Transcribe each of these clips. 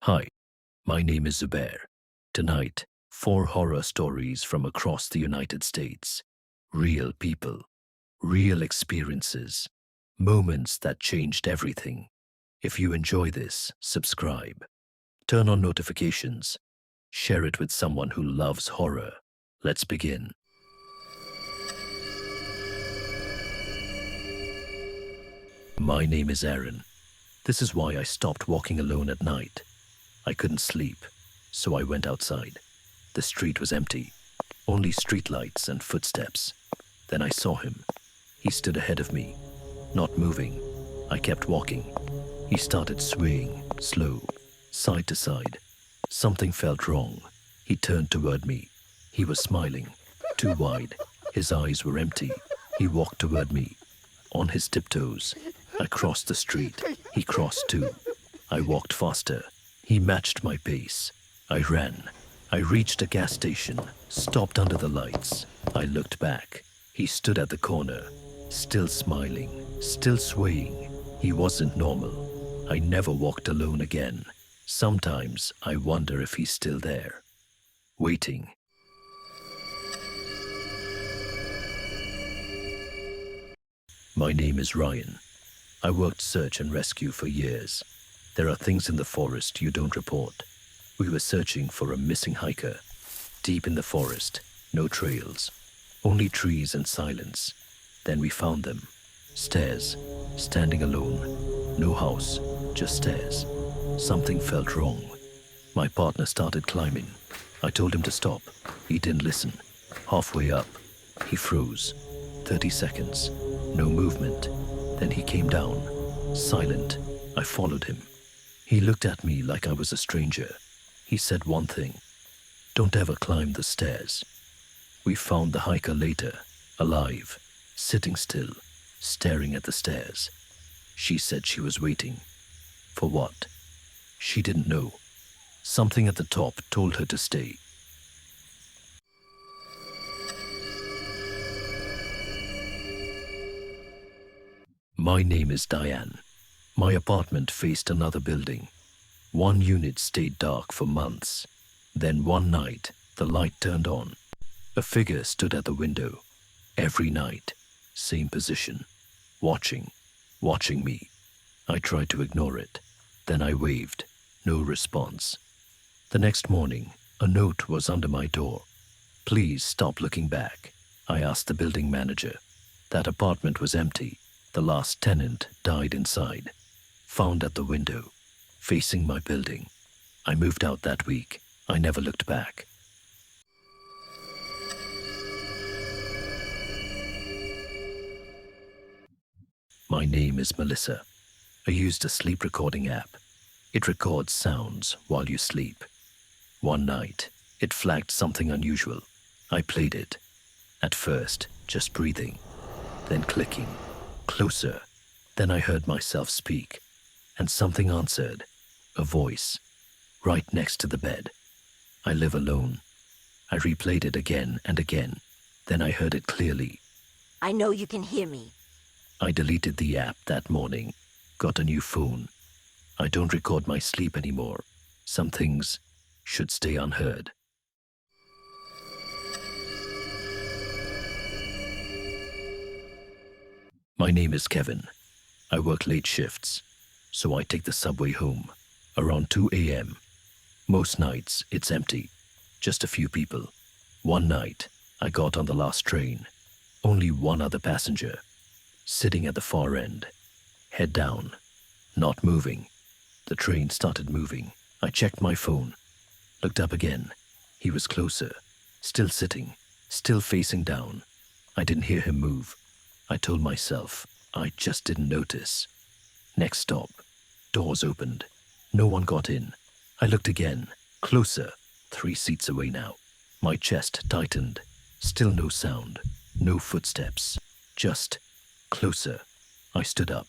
Hi, my name is Zubair. Tonight, 4 horror stories from across the United States. Real people, real experiences, moments that changed everything. If you enjoy this, subscribe, turn on notifications, share it with someone who loves horror. Let's begin. My name is Aaron. This is why I stopped walking alone at night. I couldn't sleep, so I went outside. The street was empty, only streetlights and footsteps. Then I saw him. He stood ahead of me, not moving. I kept walking. He started swaying, slow, side to side. Something felt wrong. He turned toward me. He was smiling, too wide. His eyes were empty. He walked toward me. On his tiptoes, I crossed the street. He crossed too. I walked faster. He matched my pace. I ran. I reached a gas station, stopped under the lights. I looked back. He stood at the corner, still smiling, still swaying. He wasn't normal. I never walked alone again. Sometimes I wonder if he's still there, waiting. My name is Ryan. I worked search and rescue for years. There are things in the forest you don't report. We were searching for a missing hiker. Deep in the forest, no trails, only trees and silence. Then we found them. Stairs, standing alone. No house, just stairs. Something felt wrong. My partner started climbing. I told him to stop. He didn't listen. Halfway up, he froze. 30 seconds, no movement. Then he came down, silent. I followed him. He looked at me like I was a stranger. He said one thing: "Don't ever climb the stairs." We found the hiker later, alive, sitting still, staring at the stairs. She said she was waiting. For what? She didn't know. Something at the top told her to stay. My name is Diane. My apartment faced another building. One unit stayed dark for months. Then one night, the light turned on. A figure stood at the window. Every night, same position, watching me. I tried to ignore it. Then I waved. No response. The next morning, a note was under my door. "Please stop looking back." I asked the building manager. That apartment was empty. The last tenant died inside. Found at the window, facing my building. I moved out that week. I never looked back. My name is Melissa. I used a sleep recording app. It records sounds while you sleep. One night, it flagged something unusual. I played it. At first, just breathing, then clicking, closer. Then I heard myself speak, and something answered, a voice, right next to the bed. I live alone. I replayed it again and again. Then I heard it clearly. "I know you can hear me." I deleted the app that morning, got a new phone. I don't record my sleep anymore. Some things should stay unheard. My name is Kevin. I work late shifts, so I take the subway home around 2 a.m. Most nights, it's empty, just a few people. One night, I got on the last train. Only one other passenger, sitting at the far end, head down, not moving. The train started moving. I checked my phone, looked up again. He was closer, still sitting, still facing down. I didn't hear him move. I told myself I just didn't notice. Next stop, doors opened. No one got in. I looked again, closer, 3 seats away now. My chest tightened. Still no sound, no footsteps, just closer. I stood up,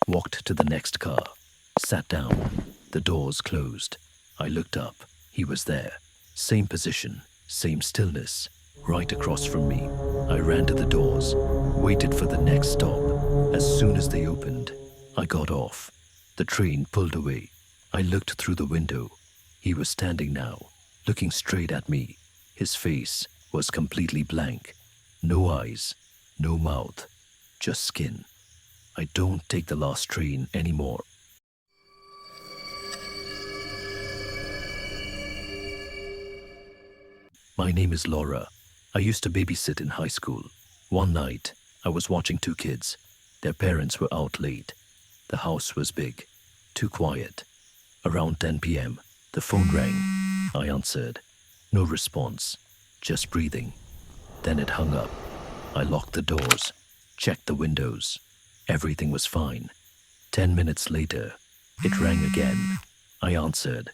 walked to the next car, sat down. The doors closed. I looked up. He was there. Same position, same stillness, right across from me. I ran to the doors, waited for the next stop. As soon as they opened, I got off. The train pulled away. I looked through the window. He was standing now, looking straight at me. His face was completely blank. No eyes, no mouth, just skin. I don't take the last train anymore. My name is Laura. I used to babysit in high school. One night, I was watching two kids. Their parents were out late. The house was big, too quiet. Around 10 p.m., the phone rang. I answered. No response, just breathing. Then it hung up. I locked the doors, checked the windows. Everything was fine. 10 minutes later, it rang again. I answered.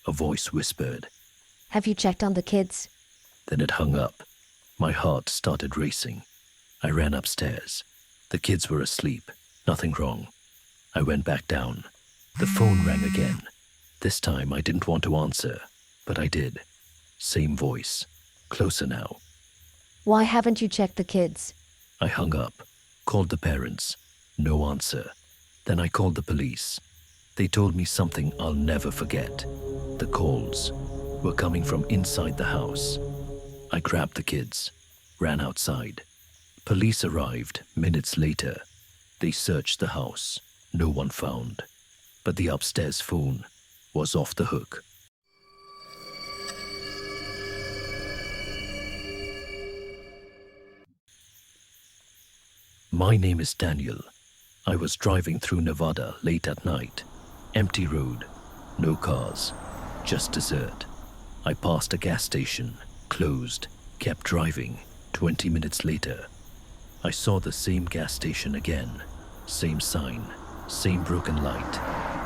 A voice whispered. Have you checked on the kids? Then it hung up. My heart started racing. I ran upstairs. The kids were asleep. Nothing wrong. I went back down. The phone rang again. This time I didn't want to answer, but I did. Same voice. Closer now. Why haven't you checked the kids? I hung up, called the parents. No answer. Then I called the police. They told me something I'll never forget. The calls were coming from inside the house. I grabbed the kids, ran outside. Police arrived minutes later. They searched the house. No one found. But the upstairs phone was off the hook. My name is Daniel. I was driving through Nevada late at night. Empty road, no cars, just desert. I passed a gas station, closed, kept driving. 20 minutes later, I saw the same gas station again. Same sign, same broken light.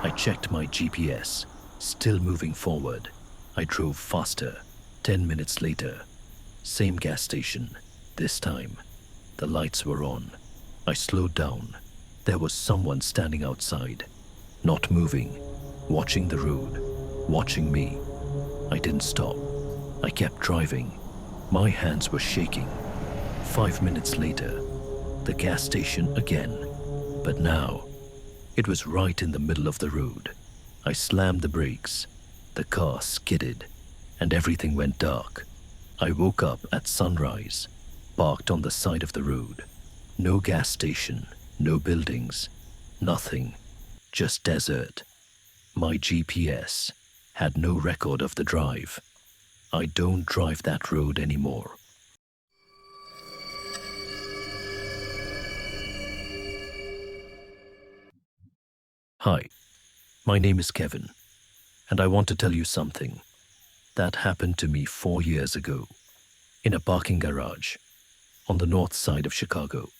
I checked my GPS, still moving forward. I drove faster. 10 minutes later, same gas station. This time, the lights were on. I slowed down. There was someone standing outside, not moving, watching the road, watching me. I didn't stop. I kept driving. My hands were shaking. 5 minutes later, the gas station again. But now, it was right in the middle of the road. I slammed the brakes. The car skidded, and everything went dark. I woke up at sunrise, parked on the side of the road. No gas station, no buildings, nothing, just desert. My GPS had no record of the drive. I don't drive that road anymore. Hi, my name is Kevin, and I want to tell you something that happened to me 4 years ago in a parking garage on the north side of Chicago.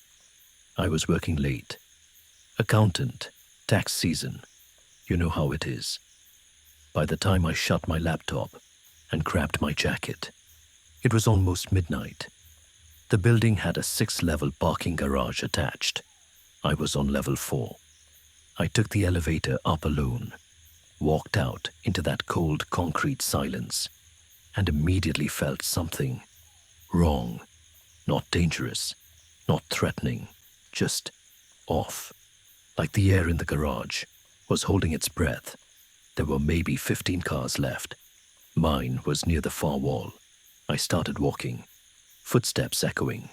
I was working late. Accountant, tax season, you know how it is. By the time I shut my laptop and grabbed my jacket, it was almost midnight. The building had a 6-level parking garage attached. I was on level 4. I took the elevator up alone, walked out into that cold concrete silence, and immediately felt something wrong. Not dangerous, not threatening, just off. Like the air in the garage was holding its breath. There were maybe 15 cars left. Mine was near the far wall. I started walking, footsteps echoing,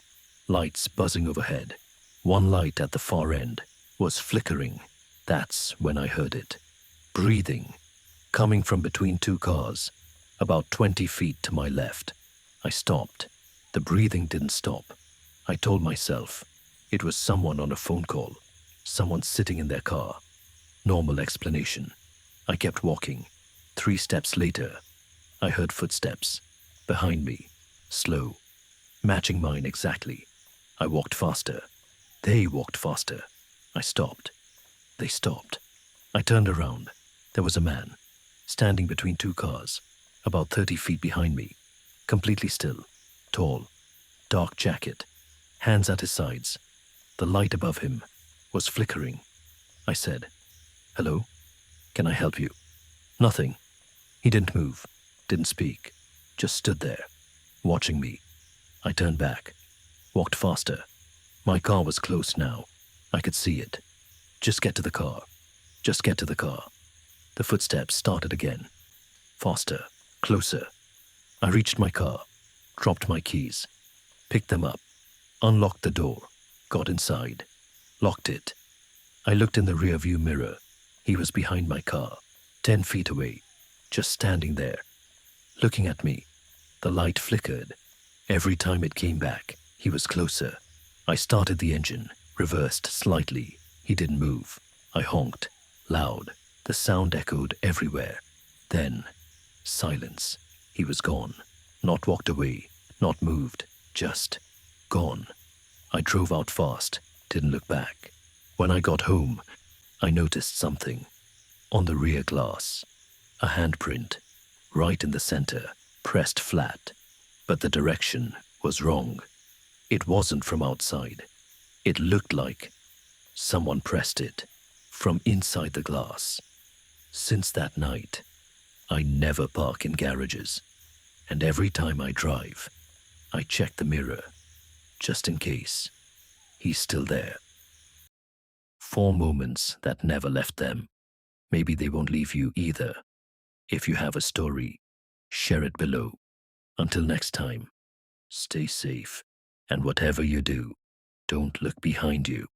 lights buzzing overhead. One light at the far end was flickering. That's when I heard it. Breathing, coming from between two cars, about 20 feet to my left. I stopped. The breathing didn't stop. I told myself it was someone on a phone call, someone sitting in their car. Normal explanation. I kept walking. 3 steps later, I heard footsteps behind me, slow, matching mine exactly. I walked faster. They walked faster. I stopped. They stopped. I turned around. There was a man, standing between 2 cars, about 30 feet behind me, completely still, tall, dark jacket, hands at his sides. The light above him was flickering. I said, "Hello? Can I help you?" Nothing. He didn't move, didn't speak, just stood there, watching me. I turned back, walked faster. My car was close now. I could see it. Just get to the car. Just get to the car. The footsteps started again. Faster, closer. I reached my car, dropped my keys, picked them up, unlocked the door, got inside, locked it. I looked in the rearview mirror. He was behind my car, 10 feet away, just standing there, looking at me. The light flickered. Every time it came back, he was closer. I started the engine, reversed slightly. He didn't move. I honked, loud. The sound echoed everywhere. Then, silence. He was gone. Not walked away, not moved, just gone. I drove out fast, didn't look back. When I got home, I noticed something. On the rear glass, a handprint, right in the center, pressed flat. But the direction was wrong. It wasn't from outside. It looked like someone pressed it from inside the glass. Since that night, I never park in garages. And every time I drive, I check the mirror, just in case he's still there. 4 moments that never left them. Maybe they won't leave you either. If you have a story, share it below. Until next time, stay safe, and whatever you do, don't look behind you.